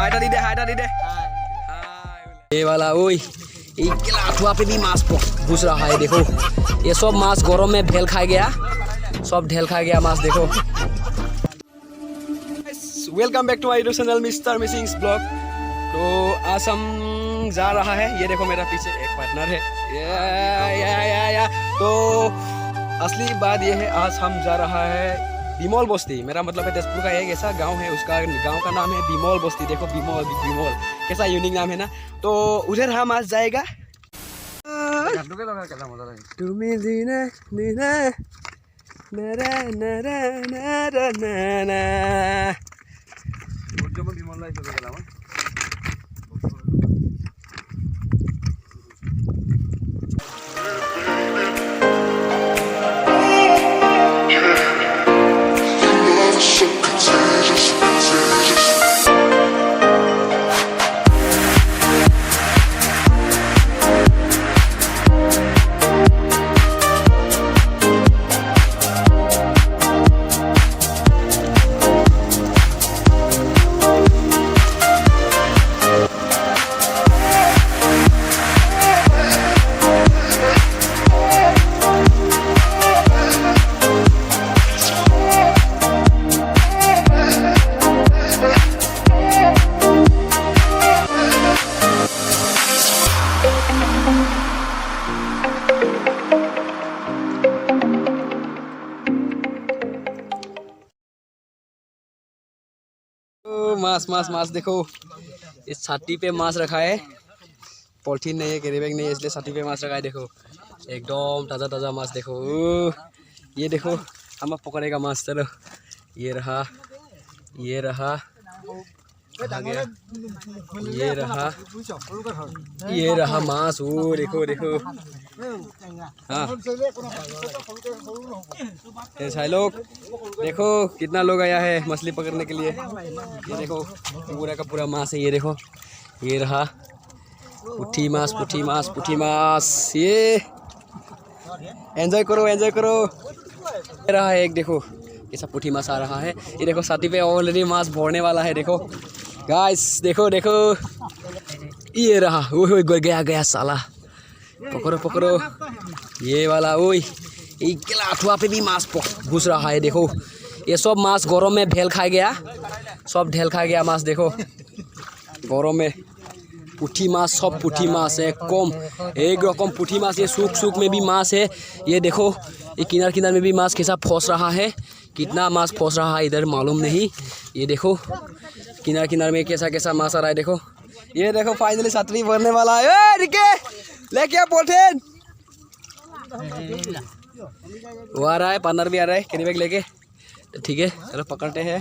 हाय दे ये वाला ओए अथवा पे भी मांस घुस रहा है। देखो ये सब मांस गरम में ढेल खा गया, सब ढेल खा गया मांस। देखो welcome back to my YouTube channel mister missings blog. तो आज हम जा रहा है, ये देखो मेरा पीछे एक पार्टनर है। या तो असली बात ये है, आज हम जा रहा है बीमोल बस्ती। मेरा मतलब है तेजपुर का एक ऐसा गांव है, उसका गांव का नाम है बीमोल बस्ती। देखो बीमोल कैसा यूनिक नाम है ना। तो उधर हम आज जाएगा। तुम्हें दीना दीना नरा नरा नरा नरा मांस मांस मांस। देखो इस छाती पे मांस रखा है, पॉलिथीन नहीं है, कैरी बैग नहीं है, इसलिए छाती पे मांस रखा है। देखो एकदम ताज़ा ताज़ा मांस। देखो ये देखो हम पकड़ेगा मांस। चलो ये रहा, ये रहा, ये रहा, ये रहा मांस। ओ देखो देखो, हाँ लोग देखो कितना लोग आया है मछली पकड़ने के लिए। ये देखो पूरा का पूरा मांस है। ये देखो ये रहा पुठी मांस, पुठी मांस, पुठी मांस। ये एंजॉय करो, एंजॉय करो। ये रहा है एक, देखो कैसा पुठी मांस आ रहा है। ये देखो साथी पे ऑलरेडी मांस भरने वाला है। देखो गाइस देखो देखो, ये रहा। ओह गया गया साला, पकड़ो पकड़ो ये वाला। ओए अथवा पे भी मांस घुस रहा है। देखो ये सब मांस गरम में ढेल खा गया, सब ढेल खा गया मांस। देखो गरम में पुठी मांस, सब पुठी मांस है, कम एक रकम पुठी मांस। ये सूख सूख में भी मांस है। ये देखो ये किनार किनार में भी मांस कैसा फंस रहा है, कितना मांस फंस रहा है इधर मालूम नहीं। ये देखो किनार किनार में कैसा कैसा मांस आ रहा है। देखो ये देखो फाइनली छतरी भरने वाला है। रिके लेके आ पॉलिथीन, वो आ रहा है, पार्टनर भी आ रहा है कैरी बैग लेके। तो ठीक है चलो पकड़ते हैं।